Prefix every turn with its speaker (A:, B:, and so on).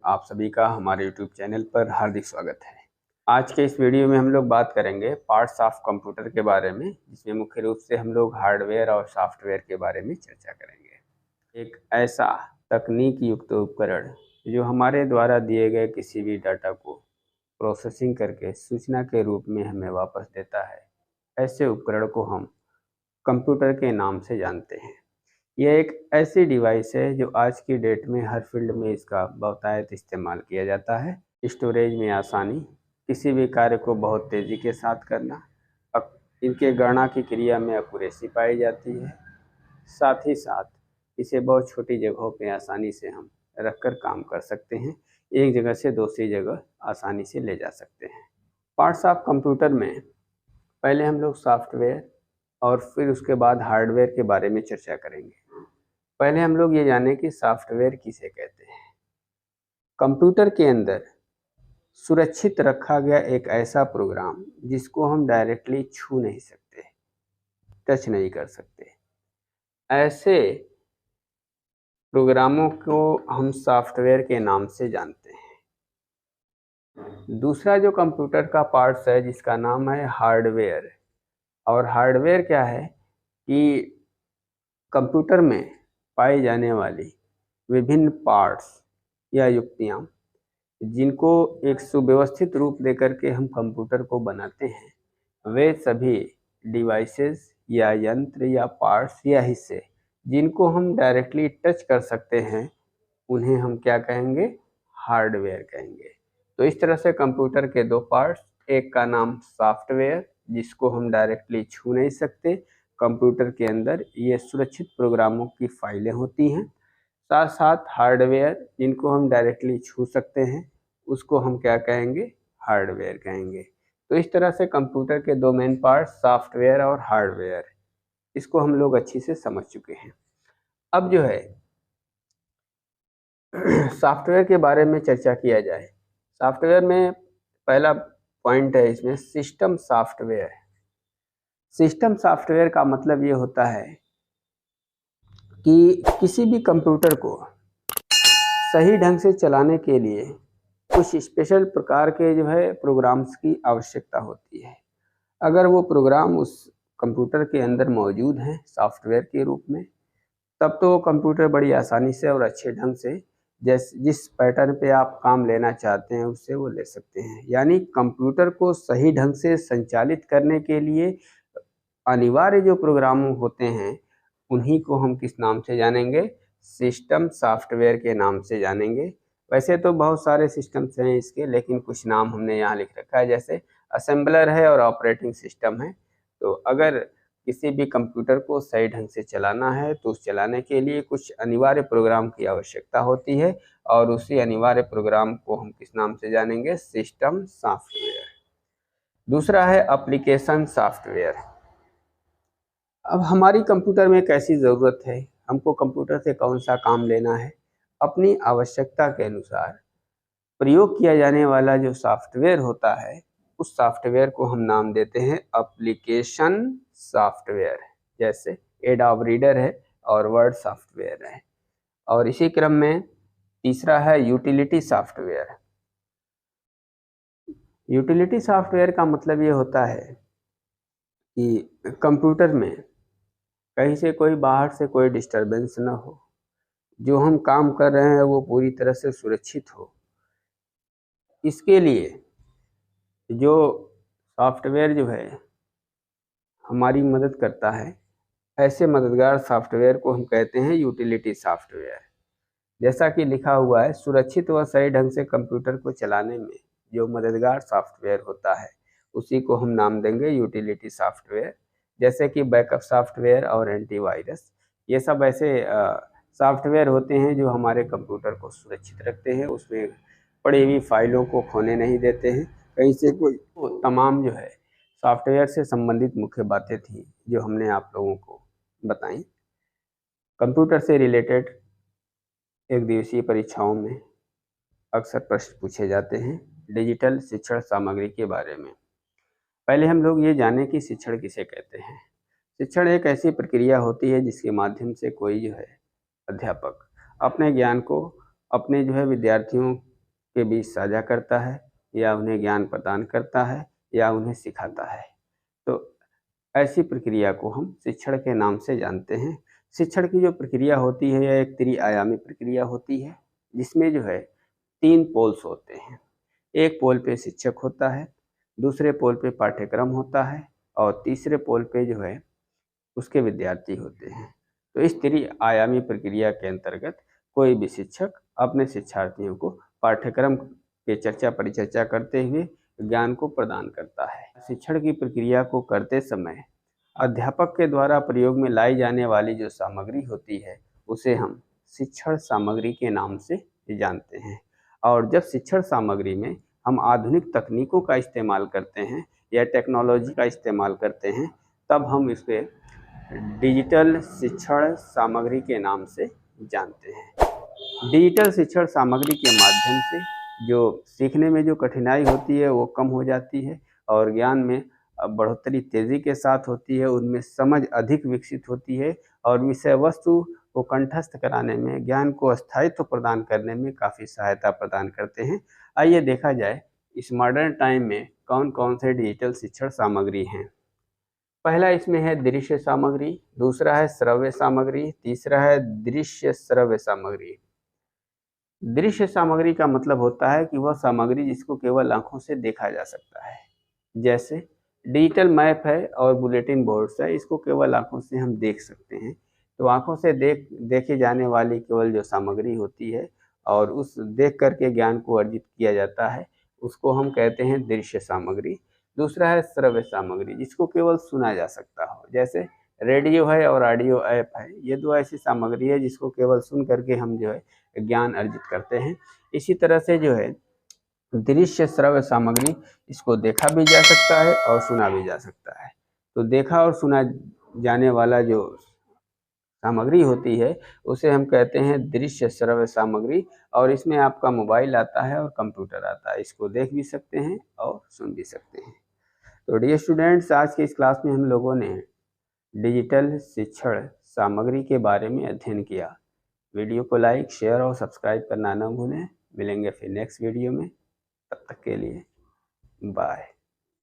A: आप सभी का हमारे YouTube चैनल पर हार्दिक स्वागत है। आज के इस वीडियो में हम लोग बात करेंगे पार्ट्स ऑफ कंप्यूटर के बारे में, जिसमें मुख्य रूप से हम लोग हार्डवेयर और सॉफ्टवेयर के बारे में चर्चा करेंगे। एक ऐसा तकनीक युक्त उपकरण जो हमारे द्वारा दिए गए किसी भी डाटा को प्रोसेसिंग करके सूचना के रूप में हमें वापस देता है, ऐसे उपकरण को हम कंप्यूटर के नाम से जानते हैं। यह एक ऐसी डिवाइस है जो आज की डेट में हर फील्ड में इसका बहुतायत इस्तेमाल किया जाता है। स्टोरेज में आसानी, किसी भी कार्य को बहुत तेज़ी के साथ करना, इनके गणना की क्रिया में एक्यूरेसी पाई जाती है। साथ ही साथ इसे बहुत छोटी जगहों पे आसानी से हम रखकर काम कर सकते हैं, एक जगह से दूसरी जगह आसानी से ले जा सकते हैं। पार्ट्स ऑफ कंप्यूटर में पहले हम लोग सॉफ्टवेयर और फिर उसके बाद हार्डवेयर के बारे में चर्चा करेंगे। पहले हम लोग ये जानें कि सॉफ्टवेयर किसे कहते हैं। कंप्यूटर के अंदर सुरक्षित रखा गया एक ऐसा प्रोग्राम जिसको हम डायरेक्टली छू नहीं सकते, टच नहीं कर सकते, ऐसे प्रोग्रामों को हम सॉफ्टवेयर के नाम से जानते हैं। दूसरा जो कंप्यूटर का पार्ट्स है जिसका नाम है हार्डवेयर। और हार्डवेयर क्या है कि कंप्यूटर में पाई जाने वाली विभिन्न पार्ट्स या युक्तियाँ जिनको एक सुव्यवस्थित रूप देकर के हम कंप्यूटर को बनाते हैं, वे सभी डिवाइसेस या यंत्र या पार्ट्स या हिस्से जिनको हम डायरेक्टली टच कर सकते हैं, उन्हें हम क्या कहेंगे? हार्डवेयर कहेंगे। तो इस तरह से कंप्यूटर के दो पार्ट्स, एक का नाम सॉफ्टवेयर जिसको हम डायरेक्टली छू नहीं सकते, कंप्यूटर के अंदर ये सुरक्षित प्रोग्रामों की फाइलें होती हैं। साथ साथ हार्डवेयर जिनको हम डायरेक्टली छू सकते हैं, उसको हम क्या कहेंगे? हार्डवेयर कहेंगे। तो इस तरह से कंप्यूटर के दो मेन पार्ट सॉफ्टवेयर और हार्डवेयर, इसको हम लोग अच्छी से समझ चुके हैं। अब जो है सॉफ्टवेयर के बारे में चर्चा किया जाए। सॉफ्टवेयर में पहला पॉइंट है इसमें सिस्टम सॉफ्टवेयर। सिस्टम सॉफ्टवेयर का मतलब ये होता है कि किसी भी कंप्यूटर को सही ढंग से चलाने के लिए कुछ स्पेशल प्रकार के जो है प्रोग्राम्स की आवश्यकता होती है। अगर वो प्रोग्राम उस कंप्यूटर के अंदर मौजूद हैं सॉफ्टवेयर के रूप में, तब तो कंप्यूटर बड़ी आसानी से और अच्छे ढंग से जिस पैटर्न पे आप काम लेना चाहते हैं उससे वो ले सकते हैं। यानी कंप्यूटर को सही ढंग से संचालित करने के लिए अनिवार्य जो प्रोग्राम होते हैं, उन्हीं को हम किस नाम से जानेंगे? सिस्टम सॉफ्टवेयर के नाम से जानेंगे। वैसे तो बहुत सारे सिस्टम्स हैं इसके, लेकिन कुछ नाम हमने यहाँ लिख रखा है, जैसे असेंबलर है और ऑपरेटिंग सिस्टम है। तो अगर किसी भी कंप्यूटर को सही ढंग से चलाना है तो उस चलाने के लिए कुछ अनिवार्य प्रोग्राम की आवश्यकता होती है, और उसी अनिवार्य प्रोग्राम को हम किस नाम से जानेंगे? System software. दूसरा है एप्लीकेशन सॉफ्टवेयर। अब हमारी कंप्यूटर में एक ऐसी ज़रूरत है, हमको कंप्यूटर से कौन सा काम लेना है, अपनी आवश्यकता के अनुसार प्रयोग किया जाने वाला जो सॉफ्टवेयर होता है, उस सॉफ्टवेयर को हम नाम देते हैं एप्लीकेशन सॉफ्टवेयर। जैसे एडोब रीडर है और वर्ड सॉफ्टवेयर है। और इसी क्रम में तीसरा है यूटिलिटी सॉफ्टवेयर। यूटिलिटी सॉफ्टवेयर का मतलब ये होता है कि कंप्यूटर में कहीं से कोई बाहर से कोई डिस्टरबेंस ना हो, जो हम काम कर रहे हैं वो पूरी तरह से सुरक्षित हो। इसके लिए जो सॉफ्टवेयर जो है हमारी मदद करता है, ऐसे मददगार सॉफ्टवेयर को हम कहते हैं यूटिलिटी सॉफ्टवेयर। जैसा कि लिखा हुआ है, सुरक्षित व सही ढंग से कंप्यूटर को चलाने में जो मददगार सॉफ्टवेयर होता है, उसी को हम नाम देंगे यूटिलिटी सॉफ्टवेयर। जैसे कि बैकअप सॉफ्टवेयर और एंटीवायरस, ये सब ऐसे सॉफ्टवेयर होते हैं जो हमारे कंप्यूटर को सुरक्षित रखते हैं, उसमें पड़ी हुई फाइलों को खोने नहीं देते हैं कहीं से कोई। तो तमाम जो है सॉफ्टवेयर से संबंधित मुख्य बातें थी जो हमने आप लोगों को बताई। कंप्यूटर से रिलेटेड एक दिवसीय परीक्षाओं में अक्सर प्रश्न पूछे जाते हैं डिजिटल शिक्षण सामग्री के बारे में। पहले हम लोग ये जानें कि शिक्षण किसे कहते हैं। शिक्षण एक ऐसी प्रक्रिया होती है जिसके माध्यम से कोई जो है अध्यापक अपने ज्ञान को अपने जो है विद्यार्थियों के बीच साझा करता है या उन्हें ज्ञान प्रदान करता है या उन्हें सिखाता है। तो ऐसी प्रक्रिया को हम शिक्षण के नाम से जानते हैं। शिक्षण की जो प्रक्रिया होती है यह एक त्रिआयामी प्रक्रिया होती है, जिसमें जो है 3 पोल्स होते हैं। एक पोल पे शिक्षक होता है, दूसरे पोल पे पाठ्यक्रम होता है और तीसरे पोल पे जो है उसके विद्यार्थी होते हैं। तो इस त्रिआयामी प्रक्रिया के अंतर्गत कोई भी शिक्षक अपने शिक्षार्थियों को पाठ्यक्रम पे चर्चा परिचर्चा करते हुए ज्ञान को प्रदान करता है। शिक्षण की प्रक्रिया को करते समय अध्यापक के द्वारा प्रयोग में लाई जाने वाली जो सामग्री होती है उसे हम शिक्षण सामग्री के नाम से जानते हैं। और जब शिक्षण सामग्री में हम आधुनिक तकनीकों का इस्तेमाल करते हैं या टेक्नोलॉजी का इस्तेमाल करते हैं, तब हम इसे डिजिटल शिक्षण सामग्री के नाम से जानते हैं। डिजिटल शिक्षण सामग्री के माध्यम से जो सीखने में जो कठिनाई होती है वो कम हो जाती है और ज्ञान में बढ़ोतरी तेज़ी के साथ होती है, उनमें समझ अधिक विकसित होती है और विषय वस्तु को कंठस्थ कराने में, ज्ञान को स्थायित्व प्रदान करने में काफ़ी सहायता प्रदान करते हैं। आइए देखा जाए इस मॉडर्न टाइम में कौन कौन से डिजिटल शिक्षण सामग्री हैं। पहला इसमें है दृश्य सामग्री, दूसरा है श्रव्य सामग्री, तीसरा है दृश्य श्रव्य सामग्री। दृश्य सामग्री का मतलब होता है कि वह सामग्री जिसको केवल आंखों से देखा जा सकता है। जैसे डिजिटल मैप है और बुलेटिन बोर्ड्स है, इसको केवल आंखों से हम देख सकते हैं। तो आंखों से देखे जाने वाली केवल जो सामग्री होती है और उस देख करके ज्ञान को अर्जित किया जाता है, उसको हम कहते हैं दृश्य सामग्री। दूसरा है श्रव्य सामग्री, जिसको केवल सुना जा सकता हो, जैसे रेडियो है और ऑडियो ऐप है। ये दो ऐसी सामग्री है जिसको केवल सुन करके हम जो है ज्ञान अर्जित करते हैं। इसी तरह से जो है दृश्य श्रव्य सामग्री, इसको देखा भी जा सकता है और सुना भी जा सकता है। तो देखा और सुना जाने वाला जो सामग्री होती है उसे हम कहते हैं दृश्य श्रव्य सामग्री, और इसमें आपका मोबाइल आता है और कंप्यूटर आता है, इसको देख भी सकते हैं और सुन भी सकते हैं। तो डियर स्टूडेंट्स, आज के इस क्लास में हम लोगों ने डिजिटल शिक्षण सामग्री के बारे में अध्ययन किया। वीडियो को लाइक, शेयर और सब्सक्राइब करना न भूलें। मिलेंगे फिर नेक्स्ट वीडियो में, तब तक के लिए बाय।